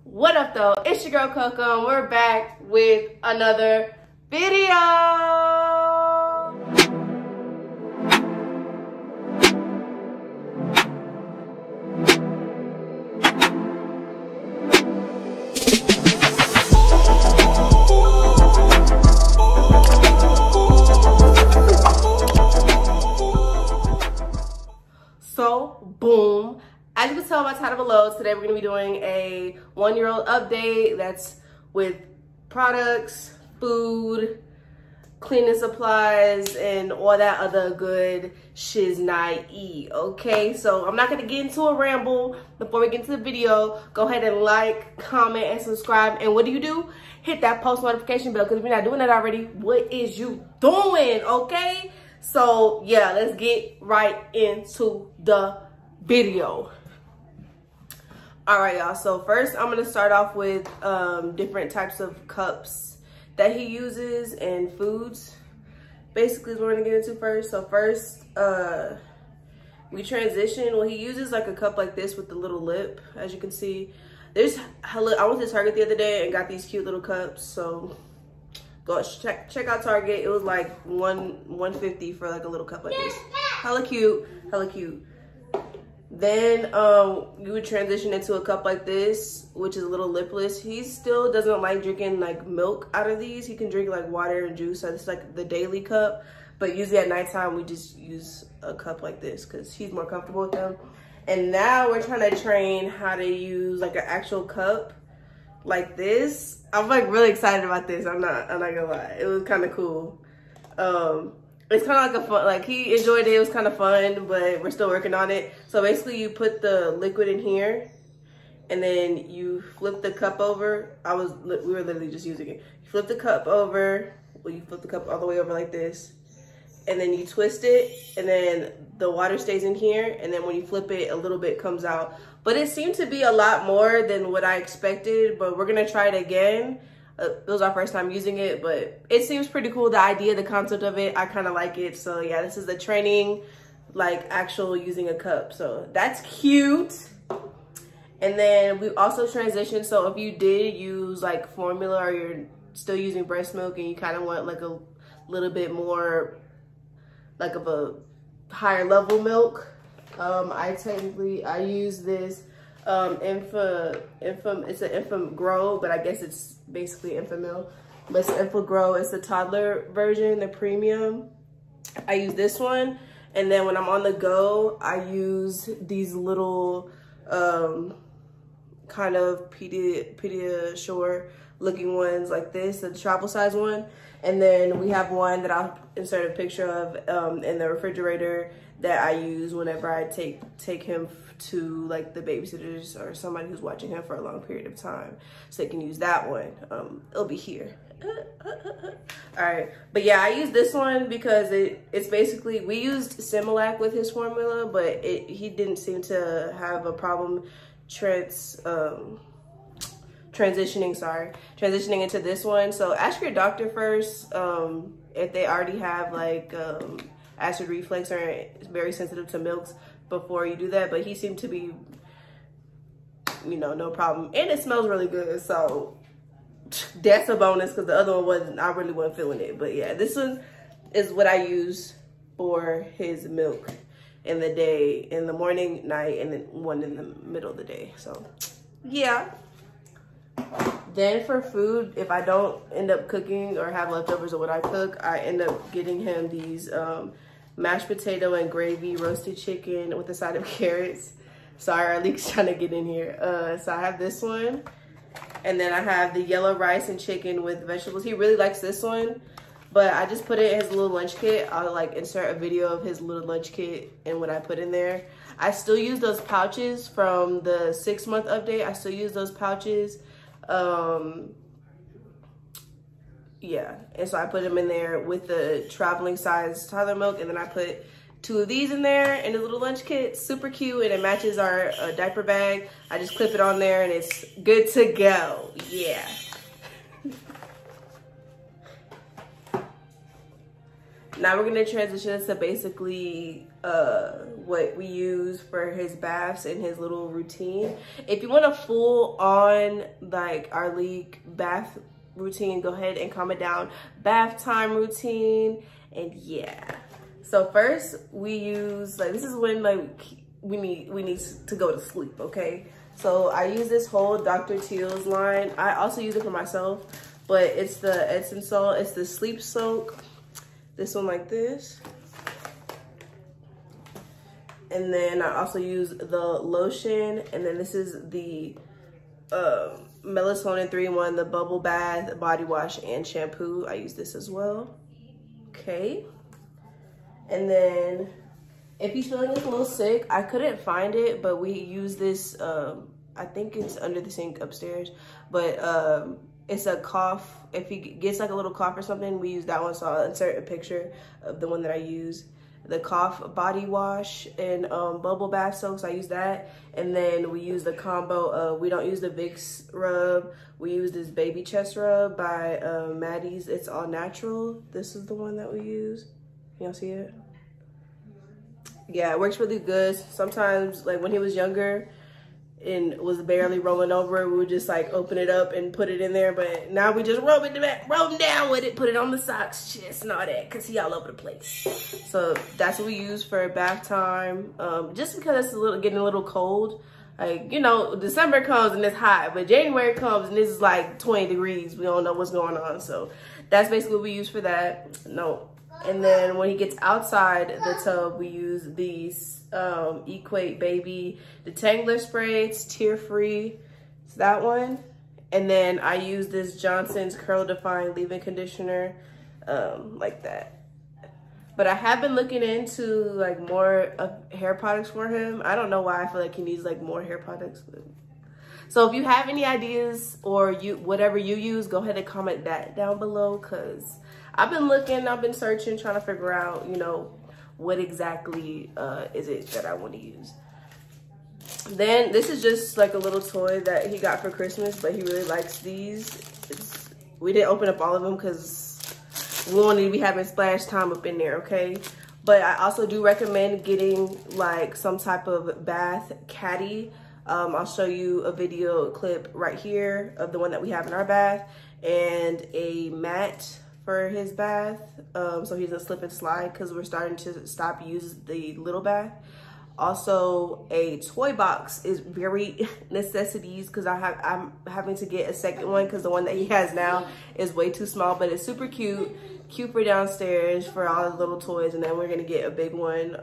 What up though? It's your girl Coco and we're back with another video. So boom. As you can tell by the title below, today we're going to be doing a 1-year-old update that's with products, food, cleaning supplies, and all that other good shiznai. Okay, so I'm not going to get into a ramble. Before we get into the video, go ahead and like, comment, and subscribe. And what do? Hit that post notification bell, because if you're not doing that already, what is you doing? Okay, so yeah, let's get right into the video. All right, y'all, so first I'm gonna start off with different types of cups that he uses and foods. Basically is what we're gonna get into first. So first, we transition. Well, he uses like a cup like this with the little lip, as you can see. I went to Target the other day and got these cute little cups, so go check out Target. It was like $150 for like a little cup like this. Hella cute, hella cute. Then you would transition into a cup like this, which is a little lipless. He still doesn't like drinking like milk out of these. He can drink like water and juice. So it's like the daily cup. But usually at nighttime, we just use a cup like this because he's more comfortable with them. And now we're trying to train how to use like an actual cup like this. I'm like really excited about this. I'm not gonna lie. It was kind of cool. It's kind of like a fun, like he enjoyed it. It was kind of fun, but we're still working on it. So basically you put the liquid in here and then you flip the cup over. We were literally just using it. You flip the cup over, well, you flip the cup all the way over like this, and then you twist it, and then the water stays in here. And then when you flip it, a little bit comes out. But it seemed to be a lot more than what I expected, but we're gonna try it again. It was our first time using it, but it seems pretty cool. The idea, the concept of it, I kind of like it. So yeah, this is the training, like actual using a cup. So that's cute. And then we also transitioned. So if you did use like formula or you're still using breast milk and you kind of want like a little bit more like of a higher level milk, I use this it's an Infant Grow, but I guess it's basically Infamil. But it's Infant Grow. It's the toddler version, the premium. I use this one, and then when I'm on the go, I use these little kind of Pediasure looking ones like this, the travel size one. And then we have one that I'll insert a picture of in the refrigerator that I use whenever I take him to like the babysitters or somebody who's watching him for a long period of time, so they can use that one. It'll be here. All right, but yeah, I use this one because it's basically, we used Similac with his formula, but he didn't seem to have a problem transitioning into this one. So ask your doctor first if they already have like acid reflux or is very sensitive to milks before you do that. But he seemed to be, you know, no problem, and it smells really good, so that's a bonus, because the other one wasn't. I really wasn't feeling it. But yeah, this one is what I use for his milk in the day, in the morning, night, and then one in the middle of the day. So yeah. Then for food, if I don't end up cooking or have leftovers of what I cook, I end up getting him these mashed potato and gravy roasted chicken with a side of carrots. Sorry, ARLEEK's trying to get in here. So I have this one, and then I have the yellow rice and chicken with vegetables. He really likes this one, but I just put it in his little lunch kit. I'll like insert a video of his little lunch kit and what I put in there. I still use those pouches from the 6-month update. I still use those pouches. Yeah, and so I put them in there with the traveling size toddler milk, and then I put 2 of these in there in a little lunch kit. Super cute, and it matches our diaper bag. I just clip it on there and it's good to go. Yeah. Now we're gonna transition to basically what we use for his baths and his little routine. If you want a full on like ARLEEK bath routine, go ahead and comment down bath time routine. And yeah, so first we use, like, this is when like we need to go to sleep. Okay, so I use this whole Dr. Teal's line. I also use it for myself, but it's the Epsom salt. It's the sleep soak, this one like this. And then I also use the lotion, and then this is the melatonin 3-in-1, the bubble bath, body wash, and shampoo. I use this as well. Okay. And then if he's feeling like a little sick, I couldn't find it, but we use this, I think it's under the sink upstairs, but it's a cough. If he gets like a little cough or something, we use that one. So I'll insert a picture of the one that I use. The cough body wash and bubble bath soaks, I use that. And then we use the combo of, we don't use the Vicks rub, we use this baby chest rub by Maddie's. It's all natural. This is the one that we use. Y'all see it? Yeah, it works really good. Sometimes, like when he was younger and was barely rolling over, we would just like open it up and put it in there. But now we just rub him down with it, put it on the socks, chest, and all that, because he all over the place. So that's what we use for bath time. Just because it's getting a little cold. Like, you know, December comes and it's hot, but January comes and this is like 20 degrees. We don't know what's going on. So that's basically what we use for that. No. And then when he gets outside the tub, we use these Equate Baby Detangler Spray. It's tear-free. It's that one. And then I use this Johnson's Curl Define Leave-In Conditioner, like that. But I have been looking into like more hair products for him. I don't know why I feel like he needs like more hair products. But... So if you have any ideas or whatever you use, go ahead and comment that down below, because I've been looking, I've been searching, trying to figure out, you know, what exactly is it that I want to use. Then this is just like a little toy that he got for Christmas, but he really likes these. We didn't open up all of them because we wanted to be having splash time up in there, okay? But I also do recommend getting like some type of bath caddy. I'll show you a video clip right here of the one that we have in our bath, and a mat for his bath, so he doesn't slip and slide, because we're starting to stop using the little bath. Also, a toy box is very necessities, because I'm having to get a second one because the one that he has now is way too small, but it's super cute for downstairs for all the little toys. And then we're gonna get a big one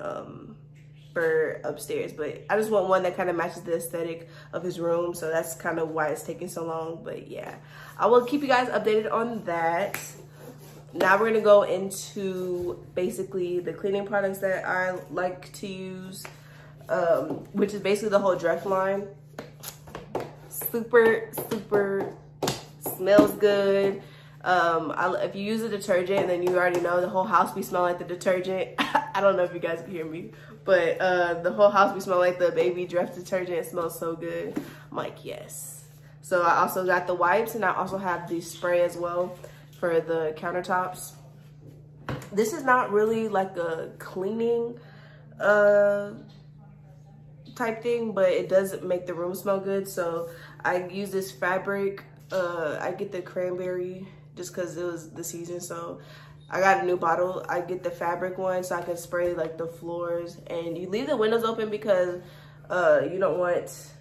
for upstairs, but I just want one that kind of matches the aesthetic of his room, so that's kind of why it's taking so long. But yeah, I will keep you guys updated on that. Now we're gonna go into basically the cleaning products that I like to use, which is basically the whole Drek line. Super smells good. If you use a detergent, then you already know the whole house be smelling like the detergent. I don't know if you guys can hear me, but the whole house be smelling like the baby Drek detergent. It smells so good. I'm like, yes. So I also got the wipes, and I also have the spray as well for the countertops. This is not really like a cleaning type thing, but it does make the room smell good. So I use this fabric. I get the cranberry just because it was the season, so I got a new bottle. I get the fabric one so I can spray like the floors, and you leave the windows open because you don't want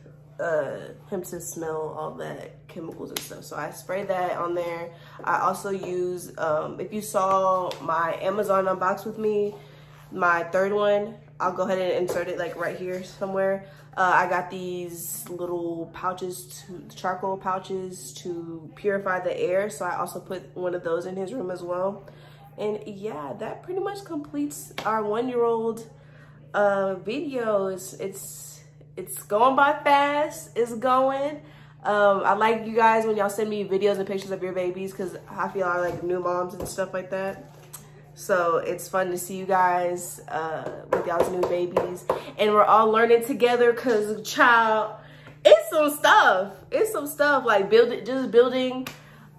him to smell all that chemicals and stuff. So I spray that on there. I also use, if you saw my Amazon unbox with me, my third one, I'll go ahead and insert it like right here somewhere. I got these little pouches, charcoal pouches to purify the air. So I also put one of those in his room as well. And yeah, that pretty much completes our 1-year-old video. It's going by fast. It's going. I like you guys when y'all send me videos and pictures of your babies, because I feel I like new moms and stuff like that. So it's fun to see you guys with y'all's new babies, and we're all learning together, because child, it's some stuff. It's some stuff like just building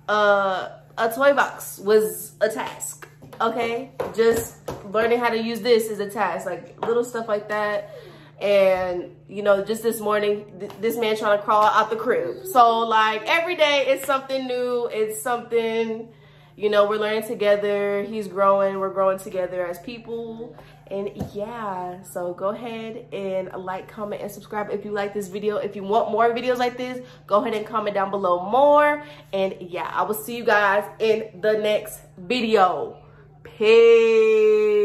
a toy box was a task. Okay, just learning how to use this is a task, like little stuff like that. And you know, just this morning, this man trying to crawl out the crib. So like every day it's something new. It's something, you know, we're learning together. He's growing, we're growing together as people. And yeah, so go ahead and like, comment, and subscribe if you like this video. If you want more videos like this, go ahead and comment down below more. And yeah, I will see you guys in the next video. Peace.